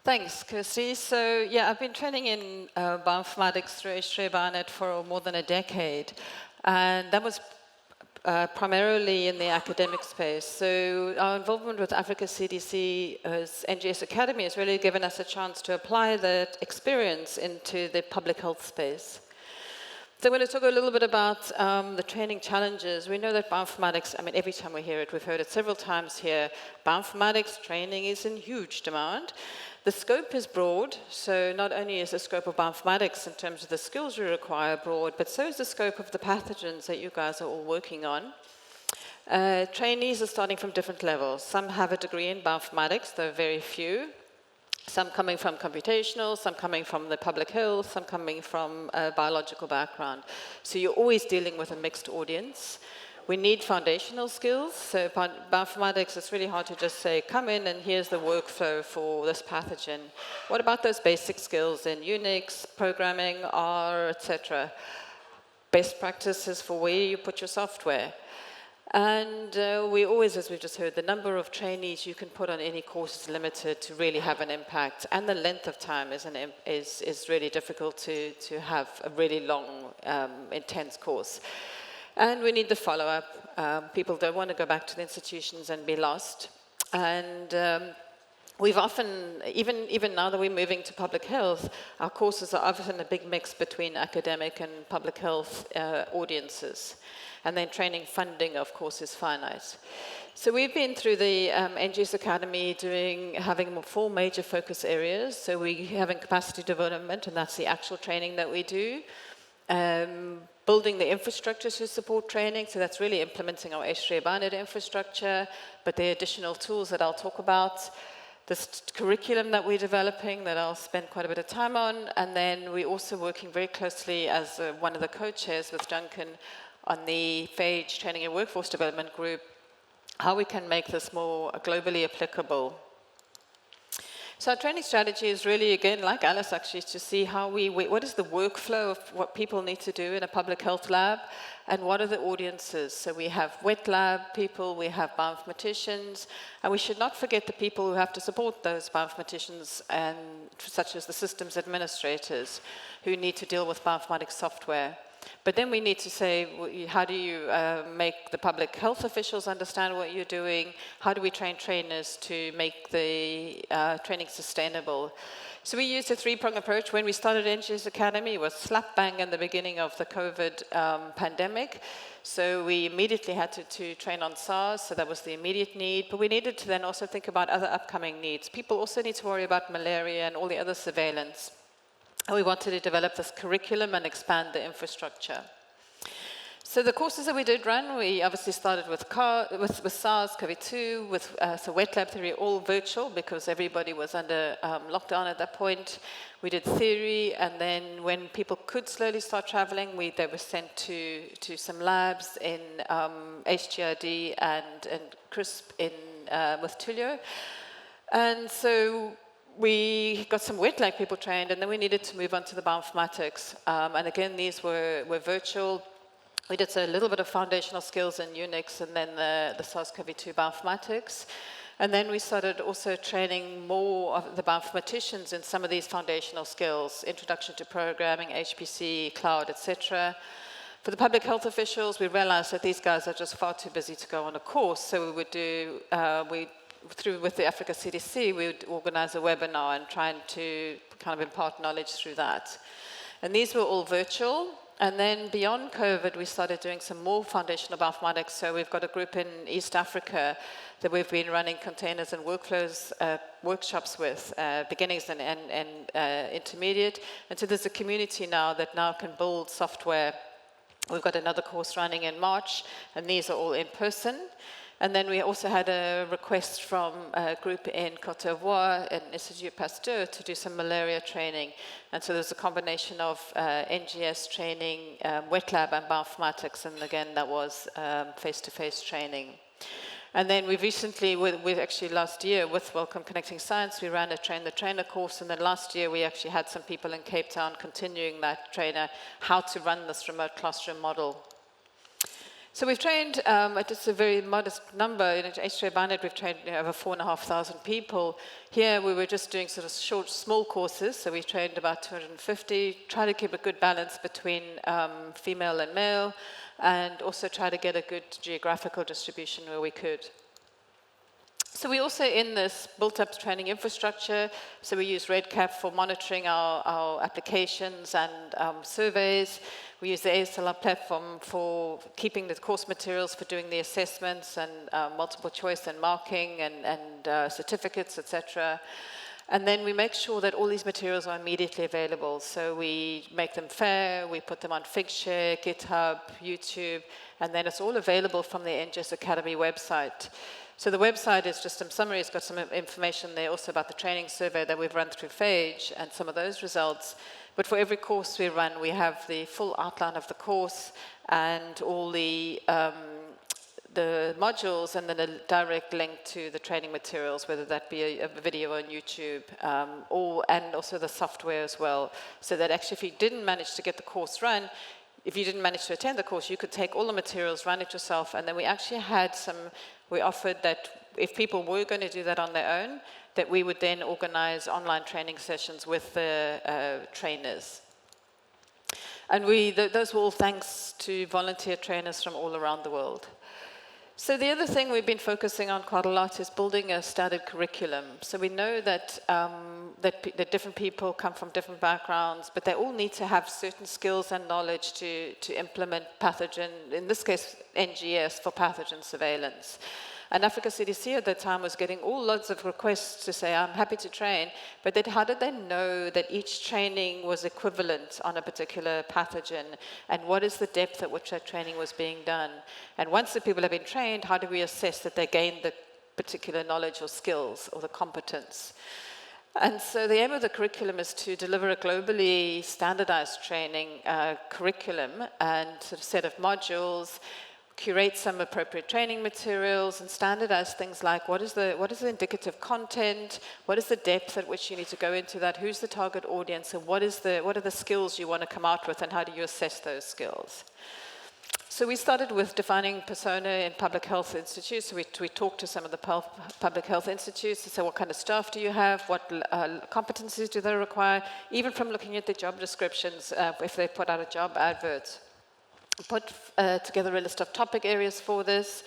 Thanks, Kirsty. So, yeah, I've been training in bioinformatics through H3 Bionet for more than a decade. And that was primarily in the academic space. So our involvement with Africa CDC's NGS Academy has really given us a chance to apply that experience into the public health space. So I'm going to talk a little bit about the training challenges. We know that bioinformatics, I mean, every time we hear it, we've heard it several times here, bioinformatics training is in huge demand. The scope is broad, so not only is the scope of bioinformatics in terms of the skills we require broad, but so is the scope of the pathogens that you guys are all working on. Trainees are starting from different levels. Some have a degree in bioinformatics, though very few. Some coming from computational, some coming from the public health, some coming from a biological background. So you're always dealing with a mixed audience. We need foundational skills. So bioinformatics, it's really hard to just say, come in and here's the workflow for this pathogen. What about those basic skills in Unix, programming, R, etc.? Best practices for where you put your software. And we always, as we've just heard, the number of trainees you can put on any course is limited to really have an impact. And the length of time is really difficult to have a really long, intense course. And we need the follow-up. People don't want to go back to the institutions and be lost. And we've often, even now that we're moving to public health, our courses are often a big mix between academic and public health audiences. And then training funding, of course, is finite. So we've been through the NGS Academy having 4 major focus areas. So we're having capacity development, and that's the actual training that we do. Building the infrastructure to support training, so that's really implementing our H3 Bionet infrastructure, but the additional tools that I'll talk about, this curriculum that we're developing that I'll spend quite a bit of time on, and then we're also working very closely as one of the co-chairs with Duncan on the PHA4GE Training and Workforce Development Group, how we can make this more globally applicable. So our training strategy is really, again, like Alice actually, to see how what is the workflow of what people need to do in a public health lab, and what are the audiences. So we have wet lab people, we have bioinformaticians, and we should not forget the people who have to support those bioinformaticians, and such as the systems administrators who need to deal with bioinformatics software. But then we need to say, how do you make the public health officials understand what you're doing? How do we train trainers to make the training sustainable? So we used a 3-pronged approach. When we started NGS Academy, it was slap bang in the beginning of the COVID pandemic. So we immediately had to train on SARS, so that was the immediate need. But we needed to then also think about other upcoming needs. People also need to worry about malaria and all the other surveillance. And we wanted to develop this curriculum and expand the infrastructure. So the courses that we did run, we obviously started with SARS-CoV-2, so wet lab theory, all virtual because everybody was under lockdown at that point. We did theory, and then when people could slowly start traveling, they were sent to some labs in HGRD and CRISP with Tullio. And so we got some wet lab people trained, and then we needed to move on to the bioinformatics. And again, these were virtual. We did a little bit of foundational skills in Unix, and then the SARS-CoV-2 bioinformatics. And then we started also training more of the bioinformaticians in some of these foundational skills, introduction to programming, HPC, cloud, etc. For the public health officials, we realized that these guys are just far too busy to go on a course, so we would do, with the Africa CDC, we would organize a webinar and trying to kind of impart knowledge through that. And these were all virtual. And then beyond COVID, we started doing some more foundational bioinformatics. So we've got a group in East Africa that we've been running containers and workflows workshops with, beginnings and intermediate. And so there's a community now that now can build software. We've got another course running in March, and these are all in person. And then we also had a request from a group in Côte d'Ivoire and Institut Pasteur to do some malaria training. And so there's a combination of NGS training, wet lab and bioinformatics, and again, that was face-to-face training. And then we've recently, we've actually last year with Welcome Connecting Science, we ran a Train the Trainer course, and then last year we actually had some people in Cape Town continuing that trainer, how to run this remote classroom model. So we've trained, it's a very modest number. In H3 Bionet, we've trained over 4,500 people. Here, we were just doing sort of short, small courses. So we trained about 250, try to keep a good balance between female and male, and also try to get a good geographical distribution where we could. So we also, in this, built up training infrastructure. So we use RedCap for monitoring our applications and surveys. We use the ASLR platform for keeping the course materials for doing the assessments and multiple choice and marking and certificates, etc. And then we make sure that all these materials are immediately available. So we make them fair, we put them on Figshare, GitHub, YouTube, and then it's all available from the NGS Academy website. So the website is just some summary. It's got some information there also about the training survey that we've run through PHA4GE and some of those results. But for every course we run, we have the full outline of the course and all the modules, and then a direct link to the training materials, whether that be a video on YouTube and also the software as well. So that actually if you didn't manage to get the course run, if you didn't manage to attend the course, you could take all the materials, run it yourself, and then we actually we offered that if people were going to do that on their own, that we would then organize online training sessions with the trainers. And those were all thanks to volunteer trainers from all around the world. So the other thing we've been focusing on quite a lot is building a standard curriculum. So we know that that different people come from different backgrounds, but they all need to have certain skills and knowledge to implement pathogen, in this case NGS, for pathogen surveillance. And Africa CDC at that time was getting lots of requests to say, I'm happy to train, but how did they know that each training was equivalent on a particular pathogen, and what is the depth at which that training was being done? And once the people have been trained, how do we assess that they gained the particular knowledge or skills or the competence? And so the aim of the curriculum is to deliver a globally standardized training curriculum and sort of set of modules, curate some appropriate training materials, and standardize things like what is the indicative content, what is the depth at which you need to go into that, who's the target audience, and what are the skills you want to come out with, and how do you assess those skills. So we started with defining persona in public health institutes. So we talked to some of the public health institutes to say, what kind of staff do you have, what competencies do they require, even from looking at the job descriptions, if they put out a job advert. Put together a list of topic areas for this,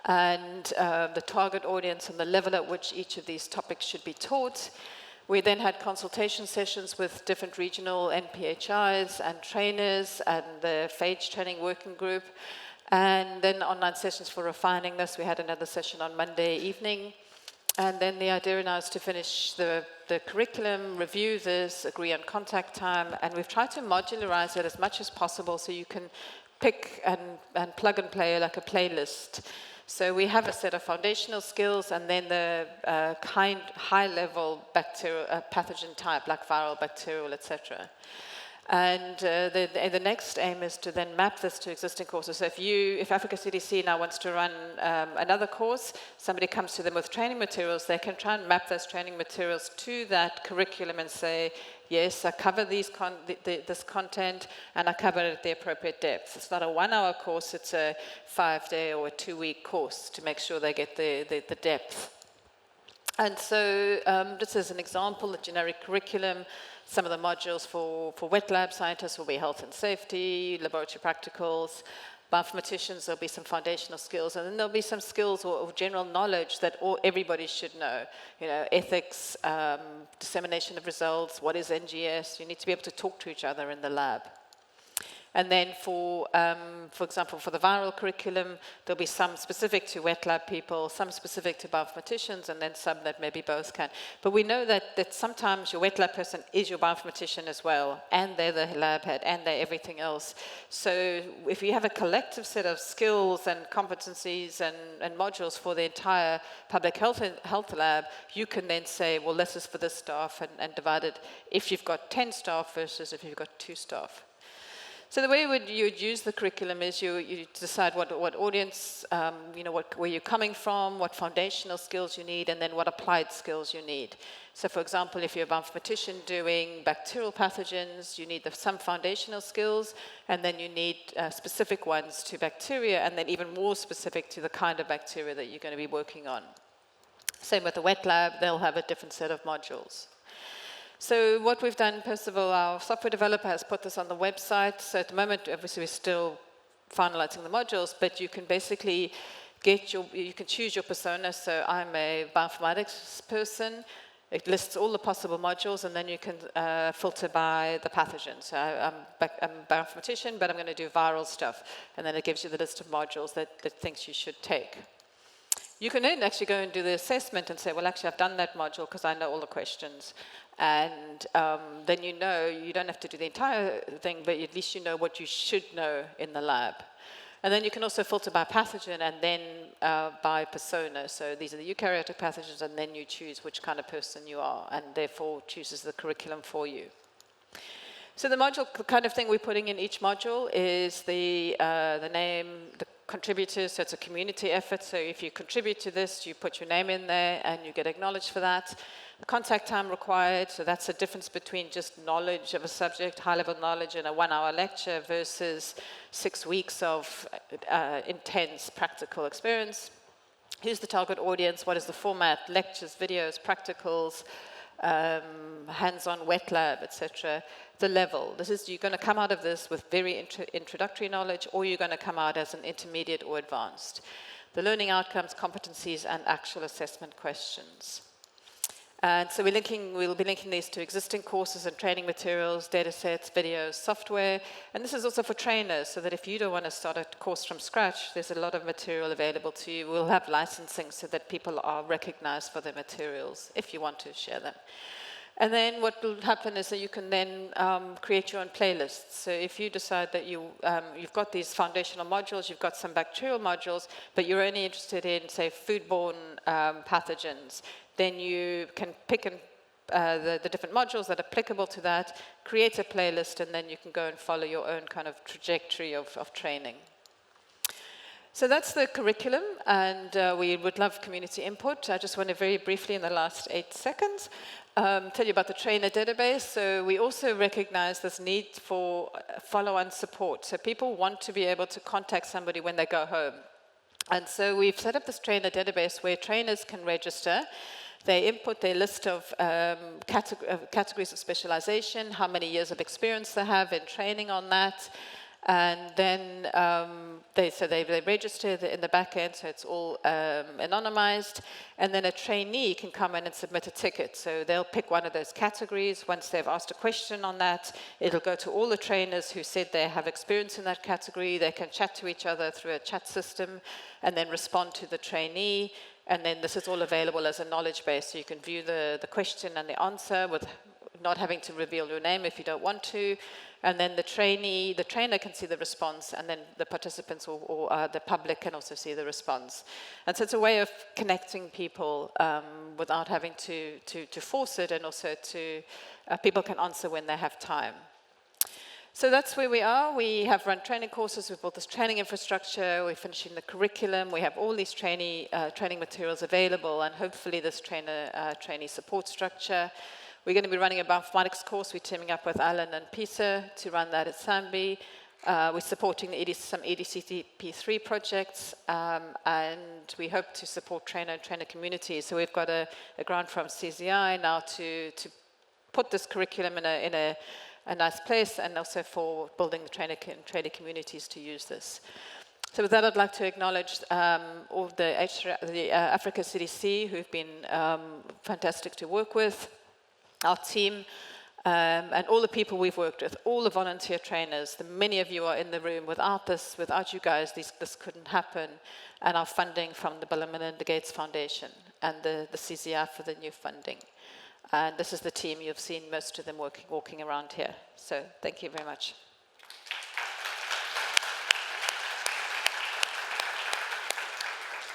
and the target audience and the level at which each of these topics should be taught. We then had consultation sessions with different regional NPHIs and trainers and the PHA4GE training working group, and then online sessions for refining this. We had another session on Monday evening, and then the idea now is to finish the curriculum, review this, agree on contact time, and we've tried to modularize it as much as possible so you can pick and plug and play like a playlist. So we have a set of foundational skills, and then the high-level bacterial pathogen type, like viral, bacterial, etc. And the next aim is to then map this to existing courses. So if Africa CDC now wants to run another course, somebody comes to them with training materials, they can try and map those training materials to that curriculum and say, yes, I cover this content, and I cover it at the appropriate depth. It's not a 1-hour course, it's a 5-day or a 2-week course to make sure they get the depth. And so just as an example, the generic curriculum, some of the modules for wet lab scientists will be health and safety, laboratory practicals. Bioinformaticians, there'll be some foundational skills, and then there'll be some skills or general knowledge that everybody should know. You know, ethics, dissemination of results, what is NGS. You need to be able to talk to each other in the lab. And then for example, for the viral curriculum, there'll be some specific to wet lab people, some specific to bioinformaticians, and then some that maybe both can. But we know that sometimes your wet lab person is your bioinformatician as well, and they're the lab head, and they're everything else. So if you have a collective set of skills and competencies and modules for the entire public health lab, you can then say, well, this is for this staff, and divide it if you've got 10 staff versus if you've got 2 staff. So the way you'd use the curriculum is you decide what audience, where you're coming from, what foundational skills you need, and then what applied skills you need. So for example, if you're a bioinformatician doing bacterial pathogens, you need some foundational skills, and then you need specific ones to bacteria, and then even more specific to the kind of bacteria that you're going to be working on. Same with the wet lab, they'll have a different set of modules. So what we've done, first of all, our software developer has put this on the website. So at the moment, obviously, we're still finalizing the modules, but you can basically you can choose your persona. So I'm a bioinformatics person. It lists all the possible modules, and then you can filter by the pathogen. So I'm a bioinformatician, but I'm going to do viral stuff. And then it gives you the list of modules that it thinks you should take. You can then actually go and do the assessment and say, well, actually, I've done that module because I know all the questions. And then you don't have to do the entire thing, but at least you know what you should know in the lab. And then you can also filter by pathogen and then by persona. So these are the eukaryotic pathogens, and then you choose which kind of person you are, and therefore chooses the curriculum for you. So the module, the kind of thing we're putting in each module is the name, the contributors, so it's a community effort. So if you contribute to this, you put your name in there and you get acknowledged for that. The contact time required, so that's the difference between just knowledge of a subject, high-level knowledge in a 1-hour lecture versus 6 weeks of intense practical experience. Who's the target audience? What is the format? Lectures, videos, practicals, hands-on wet lab, etc. The level. You're going to come out of this with very introductory knowledge, or you're going to come out as an intermediate or advanced. The learning outcomes, competencies, and actual assessment questions. And so we'll be linking these to existing courses and training materials, data sets, videos, software. And this is also for trainers, so that if you don't want to start a course from scratch, there's a lot of material available to you. We'll have licensing so that people are recognized for their materials, if you want to share them. And then what will happen is that you can then create your own playlists. So if you decide that you've got these foundational modules, you've got some bacterial modules, but you're only interested in, say, foodborne pathogens, then you can pick the different modules that are applicable to that, create a playlist, and then you can go and follow your own kind of trajectory of training. So that's the curriculum, and we would love community input. I just want to very briefly, in the last 8 seconds, tell you about the trainer database. So we also recognize this need for follow-on support. So people want to be able to contact somebody when they go home. And so we've set up this trainer database where trainers can register. They input their list of categories of specialization, how many years of experience they have in training on that. And then they register in the back end, so it's all anonymized. And then a trainee can come in and submit a ticket. So they'll pick one of those categories. Once they've asked a question on that, it'll go to all the trainers who said they have experience in that category. They can chat to each other through a chat system and then respond to the trainee. And then this is all available as a knowledge base, so you can view the question and the answer with not having to reveal your name if you don't want to. And then the trainer can see the response, and then the participants or the public can also see the response. And so it's a way of connecting people without having to force it, and also people can answer when they have time. So that's where we are. We have run training courses. We've built this training infrastructure. We're finishing the curriculum. We have all these training materials available, and hopefully this trainee support structure. We're going to be running a bioinformatics course. We're teaming up with Alan and Peter to run that at Sambi. We're supporting some EDCP3 projects, and we hope to support trainer communities. So we've got a grant from CZI now to put this curriculum in a nice place, and also for building the trainer communities to use this. So with that, I'd like to acknowledge all the Africa CDC, who've been fantastic to work with, our team, and all the people we've worked with, all the volunteer trainers. Many of you are in the room. Without you guys, this couldn't happen. And our funding from the Bill and Melinda Gates Foundation and the CZI for the new funding. And this is the team. You've seen most of them walking around here. So thank you very much.